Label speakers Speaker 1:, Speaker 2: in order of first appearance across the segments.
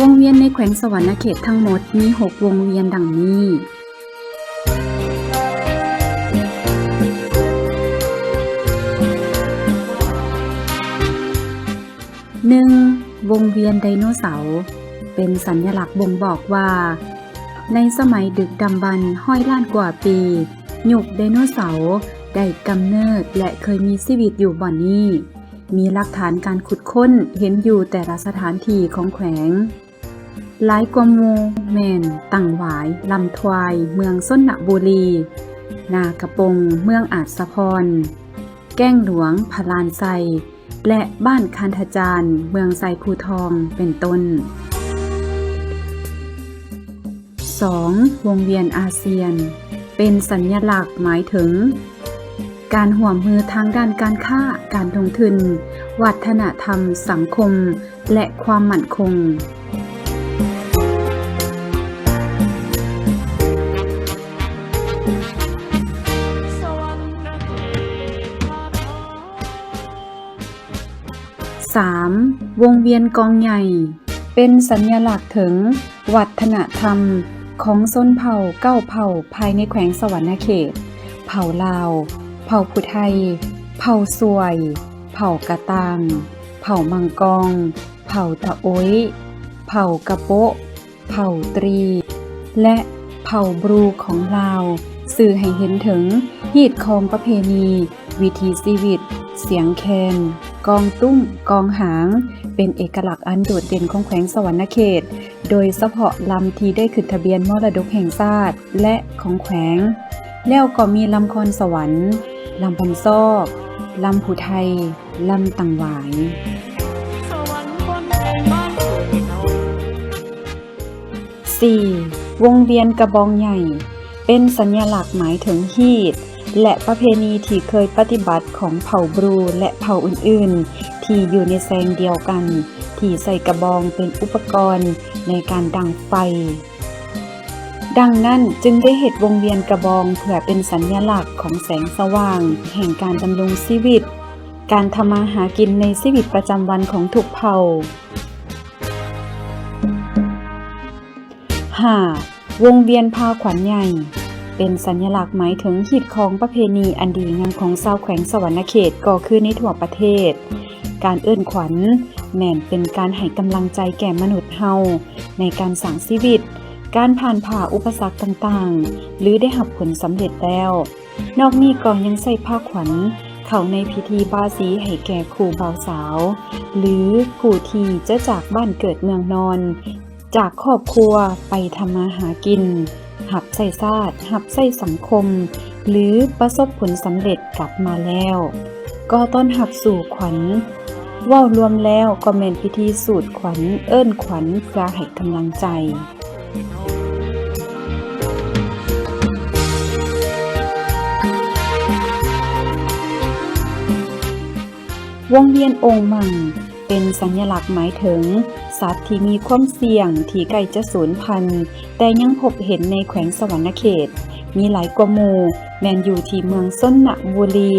Speaker 1: วงเวียนในแขวงสวรรณเขตทั้งหมดมี6วงเวียนดังนี้ 1. วงเวียนไดโนเสาร์เป็นสัญลักษณ์บ่งบอกว่าในสมัยดึกดำบรรพ์ห้อยล้านกว่าปียุคไดโนเสาร์ได้กำเนิดและเคยมีชีวิตอยู่บ่อนนี้มีหลักฐานการขุดค้นเห็นอยู่แต่ละสถานที่ของแขวงหลายกว่าหมู่แม่นตั้งหวายลำทวายเมืองส้นนบุรีนากระปงเมืองอาจสะพรแก้งหลวงพลานไซและบ้านคันธจารย์เมืองไซภูทองเป็นต้น 2. วงเวียนอาเซียนเป็นสัญลักษณ์หมายถึงการร่วมมือทางด้านการค้าการลงทุนวัฒนธรรมสังคมและความมั่นคง 3. วงเวียนกองใหญ่เป็นสัญลักษณ์ถึงวัฒนธรรมของชนเผ่า9เผ่าภายในแขวงสวรรณเขตเผ่าลาวเผ่าผู้ไทยเผ่าซวยเผ่ากะตางเผ่ามังกรเผ่าตะโอยเผ่ากะโปะเผ่าตรีและเผ่าบรูของลาวสื่อให้เห็นถึงฮีตของประเพณีวิถีชีวิตเสียงแคนกองตุ้มกองหางเป็นเอกลักษณ์อันโดดเด่นของแขวงสวรรณเขตโดยเฉพาะลำที่ได้ขึ้นทะเบียนมรดกแห่งชาติและของแขวงแล้วก็มีลำคอนสวรรค์ลำพันซอกลำผู้ไทยลำตังหวาย 4. วงเวียนกระบองใหญ่เป็นสัญลักษณ์หมายถึงฮีตและประเพณีที่เคยปฏิบัติของเผ่าบรูและเผ่าอื่นๆที่อยู่ในแซงเดียวกันที่ใส่กระบองเป็นอุปกรณ์ในการดังไฟดังนั้นจึงได้เฮ็ดวงเวียนกระบองเพื่อเป็นสัญลักษณ์ของแสงสว่างแห่งการดำรงชีวิตการทำมาหากินในชีวิตประจำวันของทุกเผ่า 5. วงเวียนพาขวัญใหญ่เป็นสัญลักษณ์หมายถึงฮีตของประเพณีอันดีงามของชาวแขวงสวรรณเขตก็คือในทั่วประเทศการเอิ้นขวัญแม่นเป็นการให้กำลังใจแก่มนุษย์เฮาในการสร้างชีวิตการผ่านผ่าอุปสรรคต่างๆหรือได้รับผลสำเร็จแล้วนอกนี้ก็ยังใส่ผ้าขวัญเข้าในพิธีบาสีให้แก่คู่บ่าวสาวหรือผู้ที่จะจากบ้านเกิดเมืองนอนจากครอบครัวไปทำมาหากินหับใส่ชาติหับใส่สังคมหรือประสบผลสำเร็จกลับมาแล้วก็ต้อนรับสู่ขวัญเว้ารวมแล้วก็แม่นพิธีสูดขวัญเอิ้นขวัญเพื่อให้กำลังใจวงเวียนองค์มังเป็นสัญลักษณ์หมายถึงสัตว์ที่มีความเสี่ยงที่ใกล้จะสูญพันธุ์แต่ยังพบเห็นในแขวงสวรรณเขตมีหลายกว่าหมู่แม่นอยู่ที่เมืองส้นนบุรี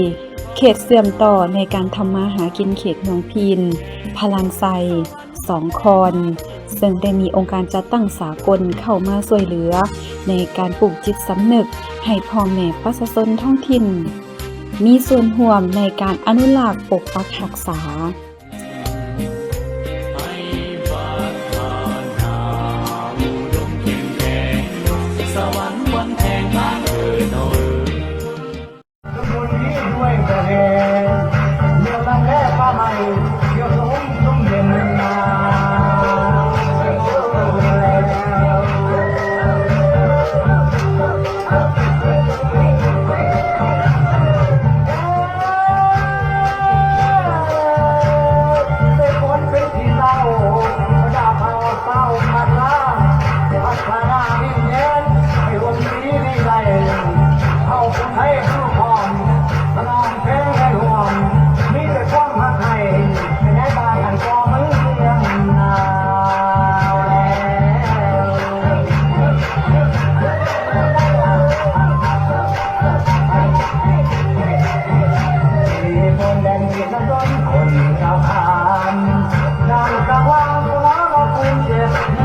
Speaker 1: เขตเสื่อมต่อในการทำมาหากินเขตเมืองพีนพลานไซสองคอนซึ่งได้มีองค์การจัดตั้งสากลเข้ามาช่วยเหลือในการปลูกจิตสำนึกให้พ่อแม่ประชาชนท้องถิ่นมีส่วนร่วมในการอนุรักษ์ปกปักรักษาคนชาวขานนางกะวังน้องคุณเจ็บ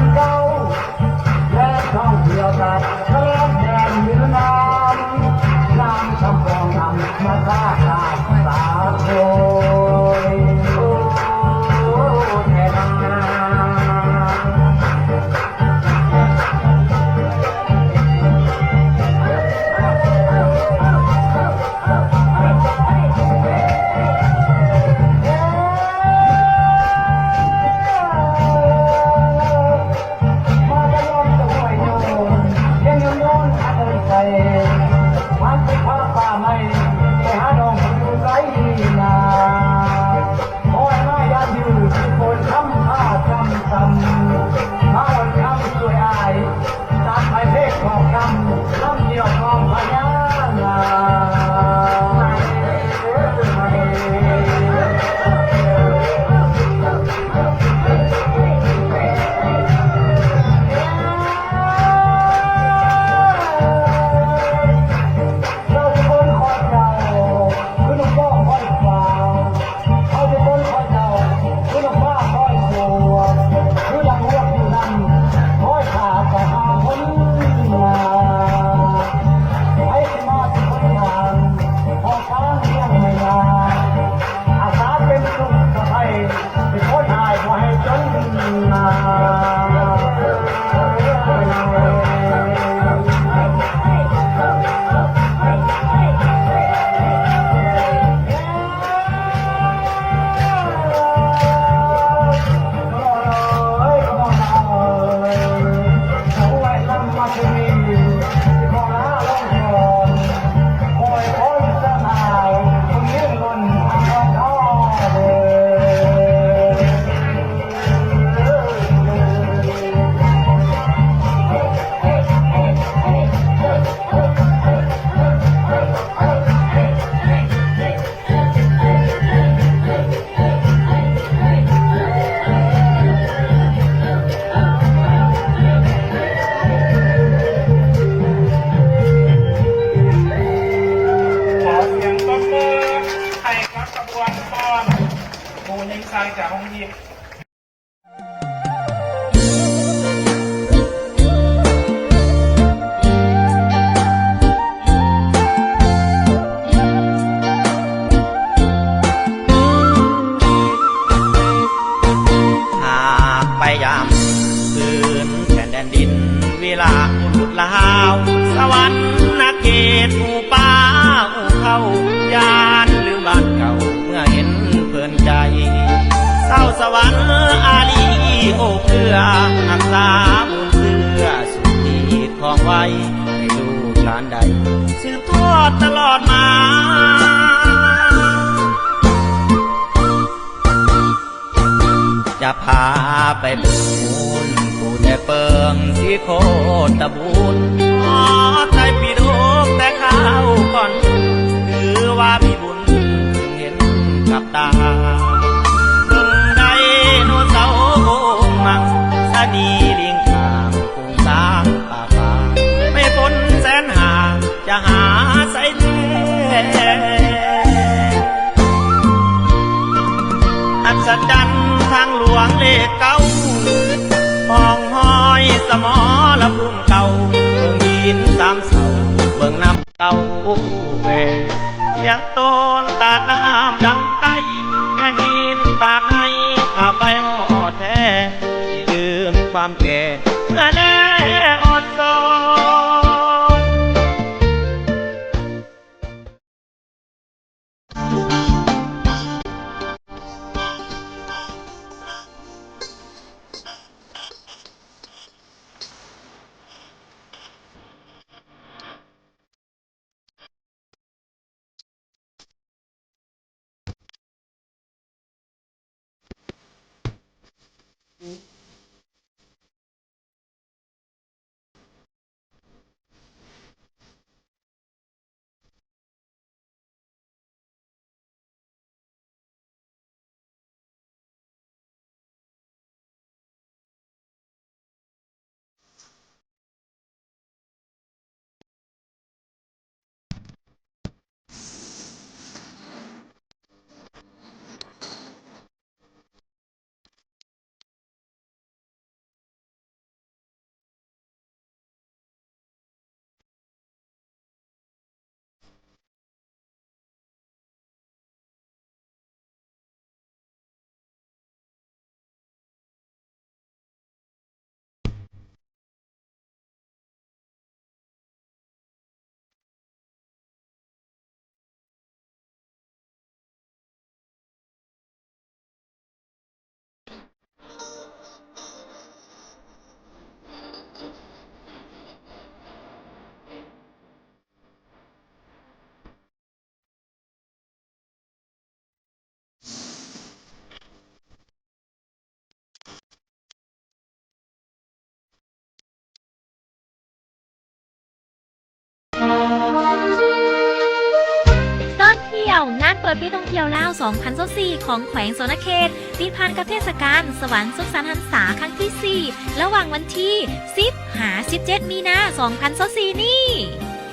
Speaker 2: จากห้องยิม
Speaker 3: หากไปยามคืนแผ่นแดนดินเวลาหลุดลาวสวรรค์นาเขตหมู่ป่าหมู่เขายานลืมบ้านเก่าเมื่อเห็นเพื่อนใจเศร้าสวรรค์อาลีโอเพื่อรักษาบุญเสื้อสุขีของไว้ให้ลูกหลานใดสืบทอดตลอดมาจะพาไปบุญผู้แต่เปิงที่โคตรบุญขอใจปีโดกแต่ข้าวก่อนถือว่ามีบุญจึงเห็นกับตาบึงใดโนเสาโงมังสนีลิงข้างคงสร้างป่าป่าไม่พ้นแสนห่างจะหาใส่แท้อัศจรรย์ทางหลวงเลขเก้าห้องห้อยสมอละพุ่มเก่าเบิ่งยินสามเสาเบิ่งน้ำเก่าแหวเสียงโตนตาน้ำดังไกลแค่หินปากให้อาไปหอดแท้ลืมความแก่เมื่อแน่อดโซ
Speaker 2: ดปีท่องเที่ยวลาว 2024 ของแขวงสนเขตติดพันกับเทศกาลสวรรค์สุขสันต์พรรษาครั้งที่ 4 ระหว่างวันที่ 10 หา 17 มีนา 2024 นี้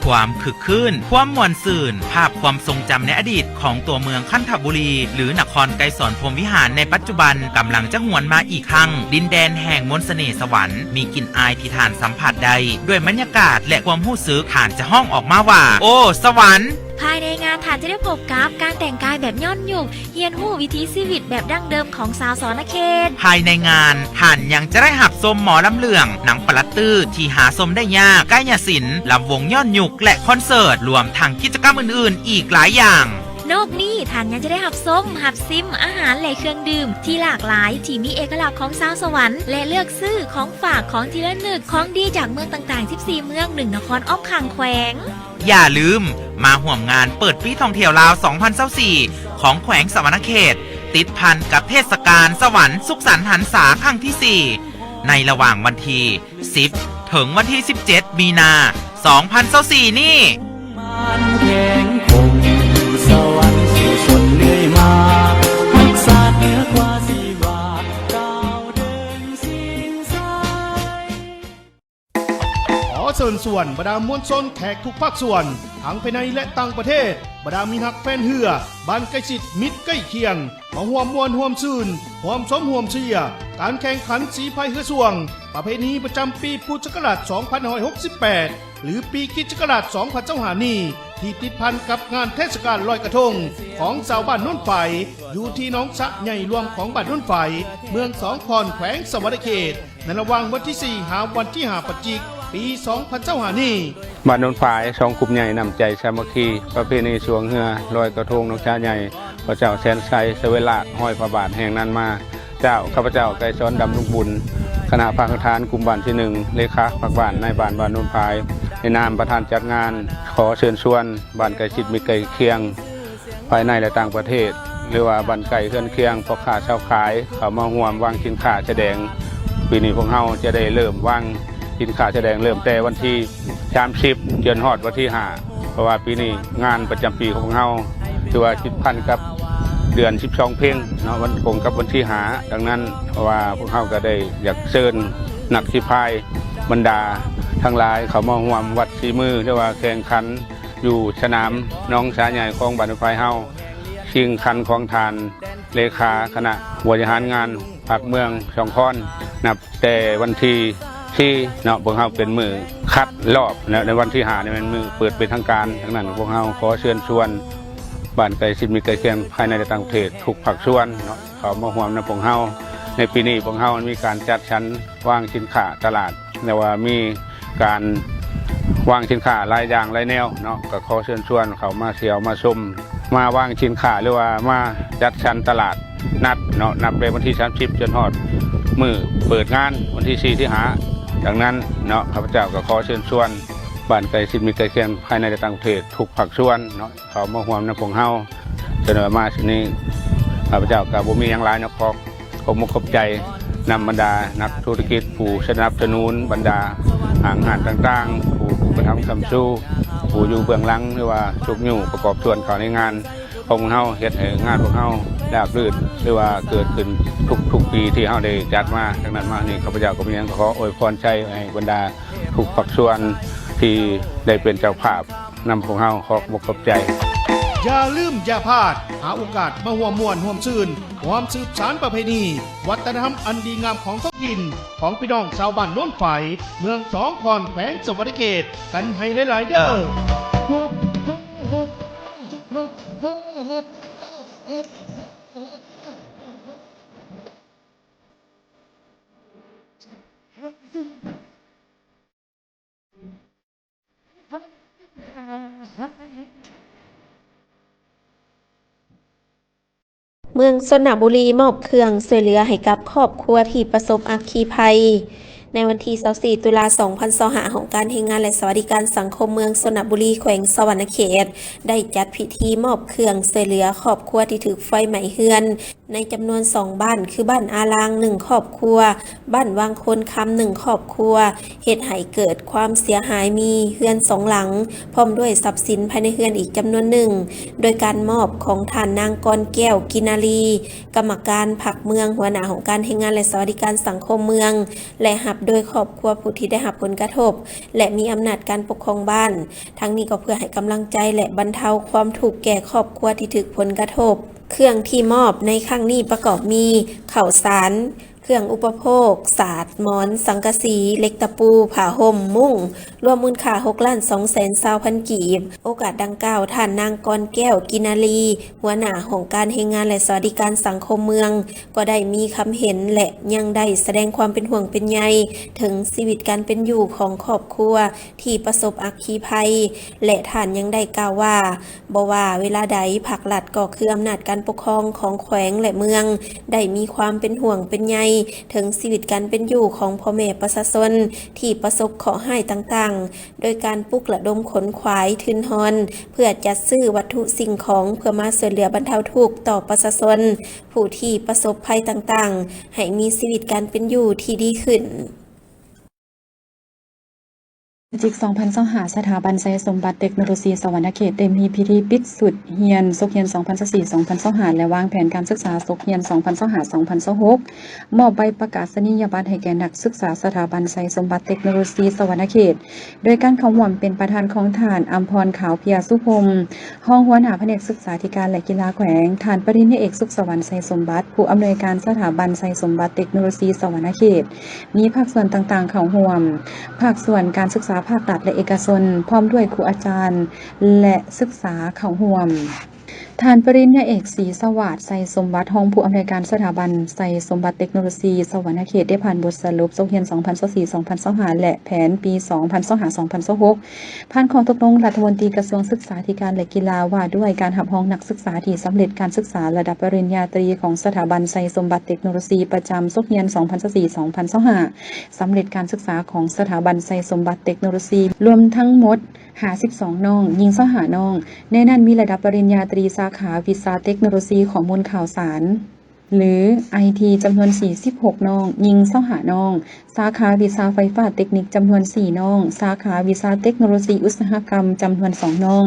Speaker 4: ความคึกคืนความมวลซื่นภาพความทรงจำในอดีตของตัวเมืองคันธบุรี หรือนครไกรสอนพรหมวิหารในปัจจุบันกำลังจะหวนมาอีกครั้ง ดินแดนแห่งมนต์เสน่ห์สวรรค์มีกลิ่นอายที่ฐานสัมผัสใดด้วยบรรยากาศและความรู้สึกฐานจะห้องออกมาว่า โอ้ สวรรค์
Speaker 2: ภายในงานฐานจะได้พบกับการแต่งกายแบบย่อนยุคเฮียนหู้วิถีชีวิตแบบดั้งเดิมของสาวสนเขต
Speaker 4: ภายในงานท่านยังจะได้หับชมหมอลำเลืองหนังปลัดตื้อที่หาชมได้ยากใกล้ยศิลป์ลำวงย้อนยุคและคอนเสิร์ตรวมทั้งกิจกรรมอื่นๆ อีกหลายอย่าง
Speaker 2: นอกนี้ท่านยังจะได้หับส้มหับซิมอาหารและเครื่องดื่มที่หลากหลายที่มีเอกลักษณ์ของชาวสวรรค์และเลือกซื้อของฝากของที่ระลึกของดีจากเมืองต่างๆ 14 เมือง1นครอ้อมข้างแขวง
Speaker 4: อย่าลืมมาห่วมงานเปิดปีท่องเที่ยวลาว 2024 ของแขวงสวรรณเขต ติดพันกับเทศกาลสวรรค์สุขสันต์หันษาครั้งที่ 4 ในระหว่างวันที่ 10 ถึงวันที่ 17 มีนา 2024 นี่
Speaker 5: มันแข็งคงสวรรค์สู่ชนเลื่อยมารักษาเหนือกว่าสีวาก้าวเดินสิ้นสาย
Speaker 6: ขอเชิญส่วนบรรดามวลชนแขกทุกภาคส่วนทั้งภายในและต่างประเทศบรรดามีนักแฟนเหือบ้านใกล้ชิดมิตรใกล้เคียงมาห่วมมวลห่วมซื่นห่วมสมห่วมเชียร์การแข่งขันสีพายเฮือสวงประเพณีประจำปีพุทธศักราช 2568 หรือปีคริสต์ศักราช 2025 นี้ที่ติดพันกับงานเทศกาลลอยกระทงของชาวบ้านโน้นไฟอยู่ที่หนองสะใหญ่รวมของบ้านโน้นไฟเมืองสองคอนแขวงสวรรณเขตในระหว่างวันที่ 4 หาวันที่ 5 ปัจจิกปี 2025 นี้
Speaker 7: บ้านโนนฝายสองกลุ่มใหญ่นำใจสามัคคีประเพณีสวงเหือลอยกระทงนกชาใหญ่พระเจ้าแสนชัยเสวลาห้อยพระบาทแห่งนั้นมาเจ้าข้าพเจ้าไกรซ้อนดำลุกบุญคณะภาคทานกลุ่มบ้านที่ 1เลขาภาคบ้านนายบ้านบ้านโนนฝายในนามประธานจัดงานขอเชิญชวนบ้านไก่ชิดมีไก่เคียงภายในและต่างประเทศหรือว่าบ้านไก่เคลื่อนเคียงพ่อค้าชาวขายเขามาห่วมวางสินค้าแสดงปีนี้พวกเฮาจะได้เริ่มวางสินค้าแสดงเริ่มแต่วันที่30 เดือนฮอดวันที่ 5เพราะว่าปีนี้งานประจำปีของเฮาถือว่าติดพันกับเดือน12เพ่งเนาะวันคงกับวันที่5ดังนั้นเพราะว่าพวกเฮาก็ได้อยากเชิญนักสิพายบรรดาทั้งหลายเขามาร่วมวัดสีมือเรียกว่าแข่งขันอยู่สนามน้องสาใหญ่ของบ้านไฟเฮาชิงคันของทานเลขาคณะบริหารงานภาคเมืองสองคอนนับแต่วันที่เนาะพวกเฮาเป็นมือคัดรอบในวันที่5เนี่ยเป็นมือเปิดเป็นทางการทั้งนั้นพวกเฮาขอเชิญชวนบ้านไก่ชิดมีไก่เคียงภายในและต่างประเทศทุกภาคส่วนเนาะเขามาร่วมในพวกเฮาในปีนี้พวกเฮามีการจัดชั้นวางสินค้าตลาดแต่ว่ามีการวางสินค้าหลายอย่างหลายแนวเนาะก็ขอเชิญชวนเขามาเที่ยวมาชมมาวางสินค้าหรือว่ามาจัดชั้นตลาดนัดเนาะนับไปวันที่30จนฮอดมือเปิดงานวันที่4ที่5ดังนั้นเนาะข้าพเจ้าก็ขอเชิญชวนบ้านไก่ชิดมีไก่เคียงภายในและต่างประเทศทุกภาคส่วนเนาะเขามาร่วมในพวกเฮาเสนอมาที่นี้ข้าพเจ้าก็บ่มีหยังหลายเนาะขอขอบใจนำบรรดานักธุรกิจผู้สนับสนุนบรรดาห้างร้านต่างๆผู้กระทำคำสู้ผู้อยู่เบื้องหลังหรือว่าชุกอยู่ประกอบส่วนเขาในงานของเฮาเฮ็ดให้งานของเฮาราบรื่นหรือว่าเกิดขึ้นทุกปีที่เฮาได้จัดมาดังนั้นมานี่ข้าพเจ้าก็มีหยังขออวยพรชัยให้บรรดาทุกภาคส่วนที่ได้เป็นเจ้าภาพนำของเฮาขอขอบใจ
Speaker 6: อย่าลืมอย่าพลาดหาโอกาสมาห่วมมวลห่วมซื่นห่วมสืบสานประเพณีวัฒนธรรมอันดีงามของท้องถิ่นของพี่น้องชาวบ้านโน้นไฟเมืองสองคอนแขวงสวรรณเขตกันให้หลายๆเด้อ
Speaker 8: เมืองชนบุรีมอบเครื่องช่วยเหลือให้กับครอบครัวที่ประสบอัคคีภัย ในวันที่24ตุลา2025ของการแรงงานและสวัสดิการสังคมเมืองสระบุรีแขวงสวรรณเขตได้จัดพิธีมอบเครื่องช่วยเหลือครอบครัวที่ถูกไฟไหม้เฮือนในจำนวน2บ้านคือบ้านอาลาง1ครอบครัวบ้านวังคนคำ1ครอบครัวเหตุให้เกิดความเสียหายมีเฮือน2หลังพร้อมด้วยทรัพย์สินภายในเฮือนอีกจำนวนหนึ่งโดยการมอบของท่านนางกรแก้วกินารีกรรมการผักเมืองหัวหน้าของการแรงงานและสวัสดิการสังคมเมืองและหับโดยครอบครัวผู้ที่ได้รับผลกระทบและมีอำนาจการปกครองบ้านทั้งนี้ก็เพื่อให้กำลังใจและบรรเทาความทุกข์แก่ครอบครัวที่ถูกผลกระทบเครื่องที่มอบในครั้งนี้ประกอบมีข้าวสารเครื่องอุปโภคศาสตร์หมอนสังกะสีเหล็กตะปูผ้าห่มมุ้งรวมมูลค่า6,220,000 กีบโอกาสดังกล่าวท่านนางกรแก้วกินารีหัวหน้าของการแรงงานและสวัสดิการสังคมเมืองก็ได้มีคำเห็นและยังได้แสดงความเป็นห่วงเป็นใยถึงชีวิตการเป็นอยู่ของครอบครัวที่ประสบอัคคีภัยและท่านยังได้กล่าวว่าบ่ว่าเวลาใดภาครัฐก็คืออำนาจการปกครองของแขวงและเมืองได้มีความเป็นห่วงเป็นใยถึงชีวิตการเป็นอยู่ของพ่อแม่ประชาชนที่ประสบเคราะห์ร้ายต่างๆโดยการปลุกระดมขนขวายทุนฮอนเพื่อจัดซื้อวัตถุสิ่งของเพื่อมาช่วยเหลือบรรเทาทุกข์ต่อประชาชนผู้ที่ประสบภัยต่างๆให้มีชีวิตการเป็นอยู่ที่ดีขึ้น
Speaker 1: จิก2025สถาบันไซสมบัติเทคโนโลยีสวรรณเขตได้มีพิธีปิดสุดเรียนศุกร์เรียน2024-2025และวางแผนการศึกษาศุกร์เรียน2025-2026มอบใบประกาศนียบัตรให้แก่นักศึกษาสถาบันไซสมบัติเทคโนโลยีสวรรณเขตโดยการเข้าร่วมเป็นประธานของท่านอัมพรขาวเพียสุพรมห้องหัวหน้าแผนกศึกษาธิการและกีฬาแขวงท่านปริญญาเอกสุขสวรรค์ไซสมบัติผู้อำนวยการสถาบันไซสมบัติเทคโนโลยีสวรรณเขตมีภาคส่วนต่างๆเข้าร่วมภาคส่วนการศึกษาภาครัฐและเอกชนพร้อมด้วยครูอาจารย์และศึกษาเข้าร่วมท่านปริญญาเอกศรีสวัสดิ์ไซสมบัติห้องผู้อำนวยการสถาบันไซสมบัติเทคโนโลยีสวรรณเขตได้ผ่านบทสรุปศุกร์เรียน2024-2025และแผนปี2025-2026ผ่านข้อตกลงรัฐมนตรีกระทรวงศึกษาธิการและกีฬาว่าด้วยการรับรองนักศึกษาที่สำเร็จการศึกษาระดับปริญญาตรีของสถาบันไซสมบัติเทคโนโลยีประจำศุกร์เรียน2024-2025สำเร็จการศึกษาของสถาบันไซสมบัติเทคโนโลยีรวมทั้งหมด52น้องยิง25น้องในนั้นมีระดับปริญญาตรีสาขาวิชาเทคโนโลยีข้อมูลข่าวสารหรือ IT จำนวน46น้องยิง25น้องสาขาวิชาไฟฟ้าเทคนิคจำนวน4น้องสาขาวิชาเทคโนโลยีอุตสาหกรรมจำนวน2น้อง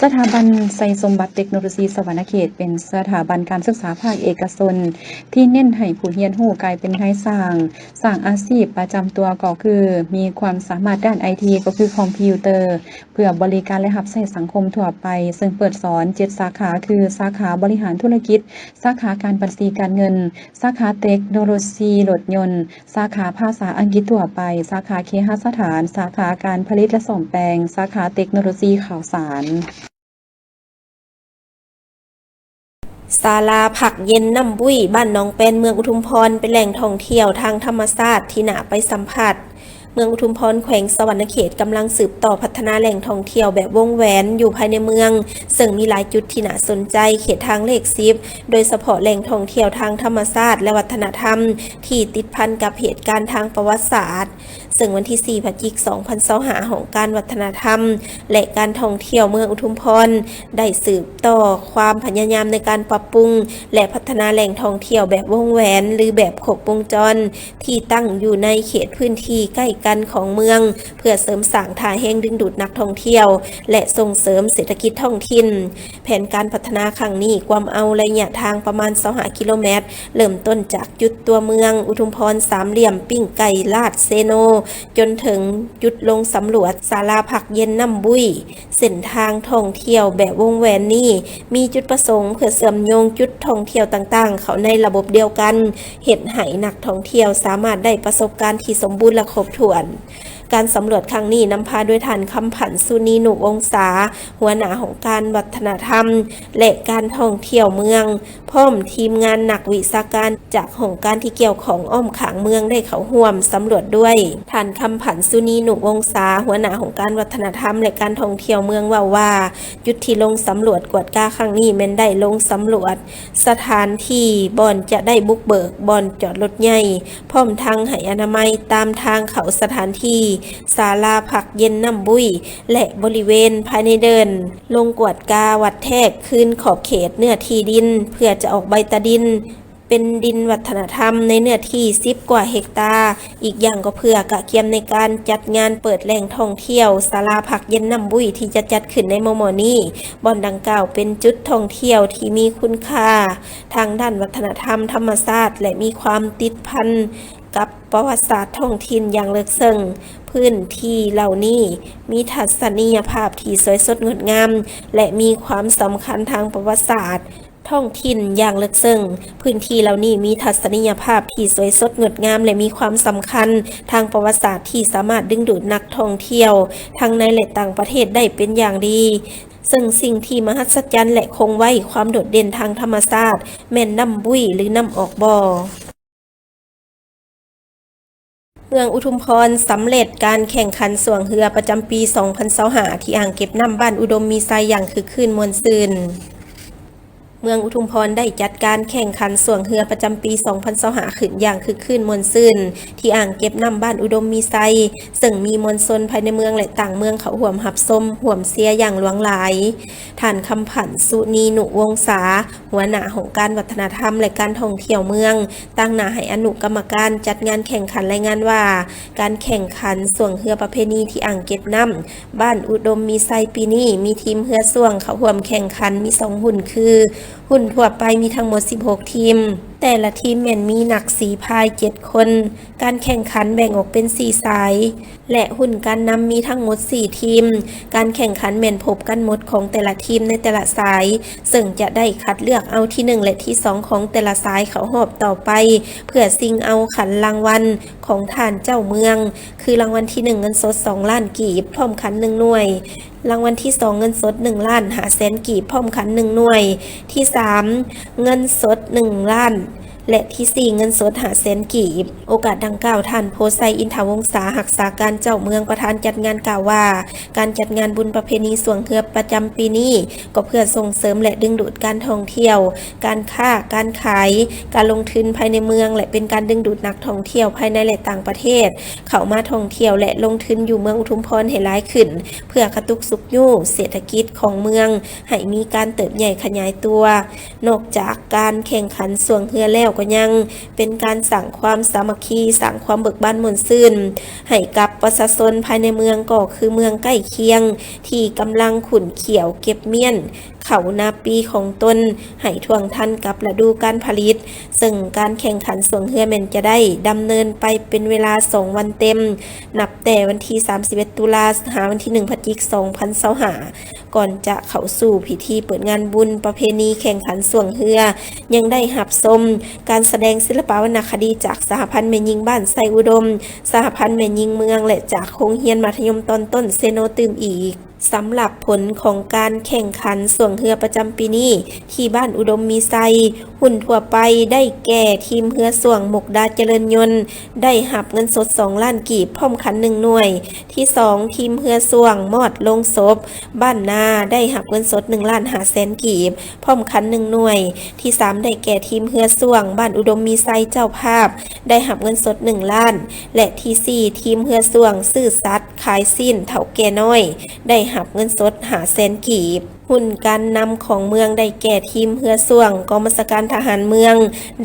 Speaker 1: สถาบันไซสมบัติเทคโนโลยีสวรรณเขตเป็นสถาบันการศึกษาภาคเอกชนที่เน้นให้ผู้เรียนรู้กลายเป็นนายสร้างอาชีพประจำตัวก็คือมีความสามารถด้าน IT ก็คือคอมพิวเตอร์เพื่อบริการและรับใช้สังคมทั่วไปซึ่งเปิดสอน7สาขาคือสาขาบริหารธุรกิจสาขาการบัญชีการเงินสาขาเทคโนโลยีรถยนต์สาขาภาษาอังกฤษทั่วไปสาขาเคหสถานสาขาการผลิตและซ่อมแปลงสาขาเทคโนโลยีข่าวสาร
Speaker 8: ศาลาผักเย็นน้ำบุ้ยบ้านหนองแปนเมืองอุทุมพรเป็นแหล่งท่องเที่ยวทางธรรมชาติที่น่าไปสัมผัสเมืองอุทุมพรแขวงสวรรณเขตกำลังสืบต่อพัฒนาแหล่งท่องเที่ยวแบบวงแหวนอยู่ภายในเมืองซึ่งมีหลายจุดที่น่าสนใจเขตทางเลข10โดยเฉพาะแหล่งท่องเที่ยวทางธรรมชาติและวัฒนธรรมที่ติดพันกับเหตุการณ์ทางประวัติศาสตร์ซึ่งวันที่4 พฤศจิกายน 2025ของการวัฒนธรรมและการท่องเที่ยวเมืองอุทุมพรได้สืบต่อความพยายามในการปรับปรุงและพัฒนาแหล่งท่องเที่ยวแบบวงแหวนหรือแบบครบวงจรที่ตั้งอยู่ในเขตพื้นที่ใกล้กันของเมืองเพื่อเสริมสร้างท่าแห่งดึงดูดนักท่องเที่ยวและส่งเสริมเศรษฐกิจท้องถิ่นแผนการพัฒนาครั้งนี้ความเอาระยะทางประมาณ25 กิโลเมตรเริ่มต้นจากจุดตัวเมืองอุทุมพรสามเหลี่ยมปิ้งไก่ลาดเซโนจนถึงจุดลงสำรวจศาลาผักเย็นน้ำบุ้ยเส้นทางท่องเที่ยวแบบวงแหวนนี้มีจุดประสงค์เพื่อเชื่อมโยงจุดท่องเที่ยวต่างๆเข้าในระบบเดียวกันเห็นให้นักท่องเที่ยวสามารถได้ประสบการณ์ที่สมบูรณ์และครบถ้วน การสำรวจครั้งนี้นำพาด้วยฐานคำผันสุนีหนุวงศาหัวหน้าของการวัฒนธรรมและการท่องเที่ยวเมืองพร้อมทีมงานนักวิชาการจากองค์การที่เกี่ยวของอ้อมขางเมืองได้เข้าร่วมสำรวจด้วยฐานคำผันสุนีหนุวงศาหัวหน้าของการวัฒนธรรมและการท่องเที่ยวเมืองว่ายุทธที่ลงสำรวจกวดกาครั้งนี้แม้นได้ลงสำรวจสถานที่บ่อนจะได้บุกเบิกบ่อนจอดรถใหญ่พร้อมทางให้อนามัยตามทางเขาสถานที่ศาลาผักเย็นน้ำบุ้ยและบริเวณภายในเดินลงกวดกาวัดแทกคืนขอบเขตเนื้อที่ดินเพื่อจะออกใบตาดินเป็นดินวัฒนธรรมในเนื้อที่10 กว่าเฮกตาร์อีกอย่างก็เพื่อกะเกียมในการจัดงานเปิดแหล่งท่องเที่ยวศาลาผักเย็นน้ำบุ้ยที่จะจัดขึ้นในมอนี้บ่อนดังกล่าวเป็นจุดท่องเที่ยวที่มีคุณค่าทางด้านวัฒนธรรมธรรมชาติและมีความติดพันกับประวัติศาสตร์ท้องถิ่นอย่างลึกซึ้งพื้นที่เหล่านี้มีทัศนียภาพที่สวยสดงดงามและมีความสำคัญทางประวัติศาสตร์ท้องถิ่นอย่างลึกซึ้งพื้นที่เหล่านี้มีทัศนียภาพที่สวยสดงดงามและมีความสำคัญทางประวัติศาสตร์ที่สามารถดึงดูดนักท่องเที่ยวทั้งในและต่างประเทศได้เป็นอย่างดีซึ่งสิ่งที่มหัศจรรย์และคงไว้ความโดดเด่นทางธรรมชาติแม่นน้ำบุ้ยหรือน้ำออกบ่อเมืองอุทุมพรสำเร็จการแข่งขันส่วงเรือประจำปี 2025 ที่อ่างเก็บน้ำบ้านอุดมมีไซอย่างคึกคืนม่วนซื่นเมืองอุทุมพรได้จัดการแข่งขันส่วงเรือประจำปี 2025 ขึ้นอย่างคึกคืนม่วนซื่นที่อ่างเก็บน้ำบ้านอุดมมีไซซึ่งมีมวลชนภายในเมืองและต่างเมืองเขาร่วมรับชมร่วมเชียร์อย่างหลวงหลายท่านคำผันสุนีหนุวงศาหัวหน้าของการวัฒนธรรมและการท่องเที่ยวเมืองตั้งหน้าให้อนุกรรมการจัดงานแข่งขันรายงานว่าการแข่งขันส่วงเรือประเพณีที่อ่างเก็บน้ำบ้านอุดมมีไซปีนี้มีทีมเรือส่วงเขาร่วมแข่งขันมี2หุ่นคือหุ่นทั่วไปมีทั้งหมด16ทีมแต่ละทีมแม่นมีนักสีพาย7คนการแข่งขันแบ่งออกเป็น4สายและหุ่นการนำมีทั้งหมด4ทีมการแข่งขันแม่นพบกันหมดของแต่ละทีมในแต่ละสายซึ่งจะได้คัดเลือกเอาที่1และที่2ของแต่ละสายเข้ารอบต่อไปเพื่อชิงเอาขันรางวัลของท่านเจ้าเมืองคือรางวัลที่1เงินสด2 ล้านกีบพร้อมขัน1หน่วยรางวัลที่2เงินสด1 ล้าน5แสนกีบพร้อมขัน1หน่วยที่3เงินสด1 ล้านและที่4เงินสด5แสนกีบโอกาสดังกล่าวท่านโพไซอินทวงศารักษาการเจ้าเมืองประธานจัดงานกล่าวว่าการจัดงานบุญประเพณีส่วงเรือประจำปีนี้ก็เพื่อส่งเสริมและดึงดูดการท่องเที่ยวการค้าการขายการลงทุนภายในเมืองและเป็นการดึงดูดนักท่องเที่ยวภายในและต่างประเทศเข้ามาท่องเที่ยวและลงทุนอยู่เมืองอุทุมพรให้หลายขึ้นเพื่อกระตุ้นสุขยู่เศรษฐกิจของเมืองให้มีการเติบใหญ่ขยายตัวนอกจากการแข่งขันส่วงเรือแล้วก็ยังเป็นการสร้างความสามัคคีสร้างความเบิกบานม่วนซื่นให้กับประชาชนภายในเมืองก็คือเมืองใกล้เคียงที่กำลังขุนเขียวเก็บเมี่ยนเขานาปีของตนให้ท่วงทันกับฤดูการผลิตซึ่งการแข่งขันส่วงเรือแม่นจะได้ดำเนินไปเป็นเวลา2 วันเต็มนับแต่วันที่31 ตุลาหาวันที่1 พฤศจิกายน 2025ก่อนจะเข้าสู่พิธีเปิดงานบุญประเพณีแข่งขันส่วงเรือยังได้รับชมการแสดงศิลปวรรณคดีจากสหพันธ์แม่หญิงบ้านไซอุดมสหพันธ์แม่หญิงเมืองและจากโรงเรียนมัธยมตอนต้นเซโนตืมอีกสำหรับผลของการแข่งขันส่วงเรือประจำปีนี้ที่บ้านอุดมมีไซหุ่นทั่วไปได้แก่ทีมเรือส่วงมุกดาเจริญยนต์ได้หับเงินสด2 ล้านกีบพร้อมขัน1 หน่วยที่2ทีมเรือส่วงมอดลงศพบ้านนาได้หับเงินสด1 ล้าน5แสนกีบพร้อมขัน1 หน่วยที่3ได้แก่ทีมเรือส่วงบ้านอุดมมีไซเจ้าภาพได้หับเงินสด1 ล้านและที่4ทีมเรือส่วงซื่อสัตย์ขายสิ้นเถาแก่น้อยได้หับเงินสด5แสนกีบหุ่นการนำของเมืองได้แก่ทีมเรือส่วงกองบัญชาการทหารเมือง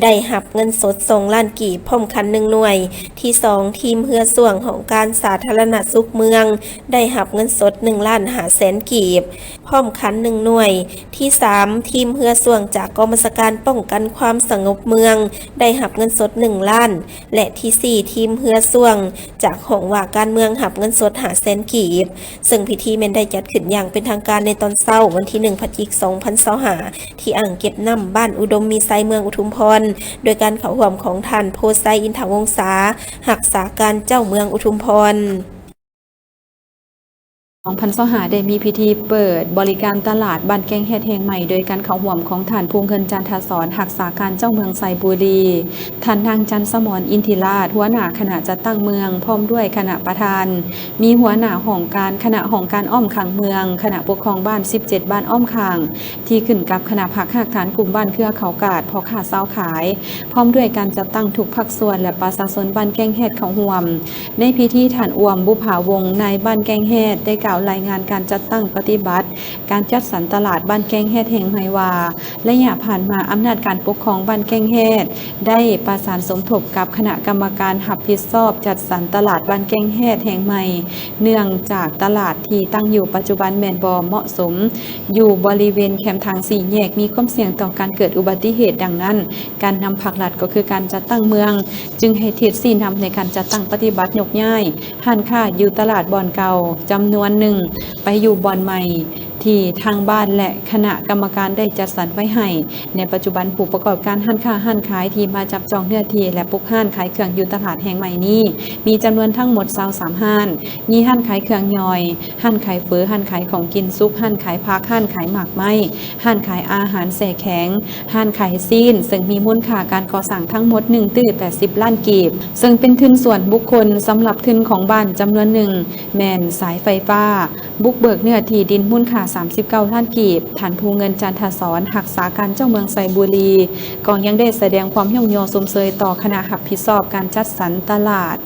Speaker 8: ได้หับเงินสด2 ล้านกีบพร้อมขัน1 หน่วยที่2ทีมเรือส่วงของการสาธารณสุขเมืองได้หับเงินสด1 ล้าน5แสนกีบพร้อมขัน1 หน่วยที่3ทีมเรือส่วงจากกองบัญชาการป้องกันความสงบเมืองได้หับเงินสด1 ล้านและที่4ทีมเรือส่วงจากของว่าการเมืองหับเงินสด5แสนกีบซึ่งพิธีแม่นได้จัดขึ้นอย่างเป็นทางการในตอนเช้าวันที่1 พฤศจิกายน 2025ที่อ่างเก็บน้ำบ้านอุดมมีไซเมืองอุทุมพรโดยการเข้าร่วมของท่านโพไซอินทวงศารักษาการเจ้าเมืองอุทุมพร
Speaker 1: 2025ได้มีพิธีเปิดบริการตลาดบ้านแกงเฮ็ดแห่งใหม่โดยการเข้าร่วมของท่านภูมิเงินจันทสอนรักษาการเจ้าเมืองไซบุรีท่านนางจันสมรอินทิราชหัวหน้าคณะจัดตั้งเมืองพร้อมด้วยคณะประธานมีหัวหน้าของการคณะของการอ้อมขังเมืองคณะปกครองบ้าน17บ้านอ้อมขังที่ขึ้นกับคณะภาคฐานกลุ่มบ้านเครือเขากาดพ่อค้าเช้าขายพร้อมด้วยการจัดตั้งทุกภาคส่วนและประชาชนบ้านแกงเฮ็ดเขาร่วมในพิธีท่านอวมบุภาวงศ์นายบ้านแกงเฮ็ดได้กล่าวรายงานการจัดตั้งปฏิบัติการจัดสรรตลาดบ้านแกงเฮ็ดแห่งใหม่ว่าระยะผ่านมาอำนาจการปกครองบ้านแกงเฮ็ดได้ประสานสมทบกับคณะกรรมการรับผิดชอบจัดสรรตลาดบ้านแกงเฮ็ดแห่งใหม่เนื่องจากตลาดที่ตั้งอยู่ปัจจุบันแม่นบ่เหมาะสมอยู่บริเวณแคมทาง4แยกมีความเสี่ยงต่อการเกิดอุบัติเหตุดังนั้นการนำภาครัฐก็คือการจัดตั้งเมืองจึงให้ทิศสี่นำในการจัดตั้งปฏิบัติยกย้ายห้านค้าอยู่ตลาดบ่อนเก่าจำนวนหนึ่งไปอยู่บ่อนใหม่ที่ทางบ้านและคณะกรรมการได้จัดสรรไว้ให้ในปัจจุบันผู้ประกอบการห้านค้าห้านขายที่มาจับจองเนื้อที่และปลูกห้านขายเครื่องอยู่ตลาดแห่งใหม่นี้มีจำนวนทั้งหมด23ห้านมีห้านขายเครื่องย่อยห้านขายเฟอห้านขายของกินซุปห้านขายผักห้านขายหมากไม้ห้านขายอาหารแส่แข็งห้านขายซีนซึ่งมีมูลค่าการก่อสร้างทั้งหมด180ล้านกีบซึ่งเป็นทุนส่วนบุคคลสำหรับทุนของบ้านจำนวนหนึ่งแม่นสายไฟฟ้าบุกเบิกเนื้อที่ดินมูลค่า39ล้านกีบฐานภูเงินจันทสอนรักษาการเจ้าเมืองไซบุรีกองยังได้แสดงความย่องยอสมเสยต่อคณะรับผิดชอบการจัดสรรตลาด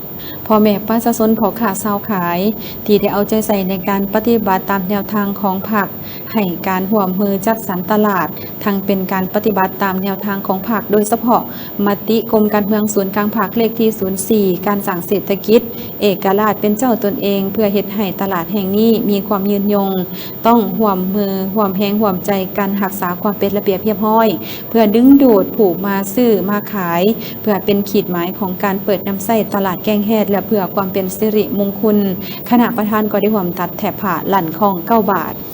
Speaker 1: พ่อแม่ประชาชนพ่อค้าชาวขายที่ได้เอาใจใส่ในการปฏิบัติตามแนวทางของพรรคให้การร่วมมือจัดสรรตลาดทั้งเป็นการปฏิบัติตามแนวทางของพรรคโดยเฉพาะมติกรมการเมืองศูนย์กลางพรรคเลขที่04การสร้างเศรษฐกิจเอกราชเป็นเจ้าตนเองเพื่อเฮ็ดให้ตลาดแห่งนี้มีความยืนยงต้องร่วมมือร่วมแรงร่วมใจกันรักษาความเป็นระเบียบเรียบร้อยเพื่อดึงดูดผู้มาซื้อมาขายเพื่อเป็นขีดหมายของการเปิดน้ำใส้ตลาดแกงเฮ็ดและเพื่อความเป็นสิริมงคลคณะประธานก็ได้ร่วมตัดแถบผ้าลั่นของ9 บาท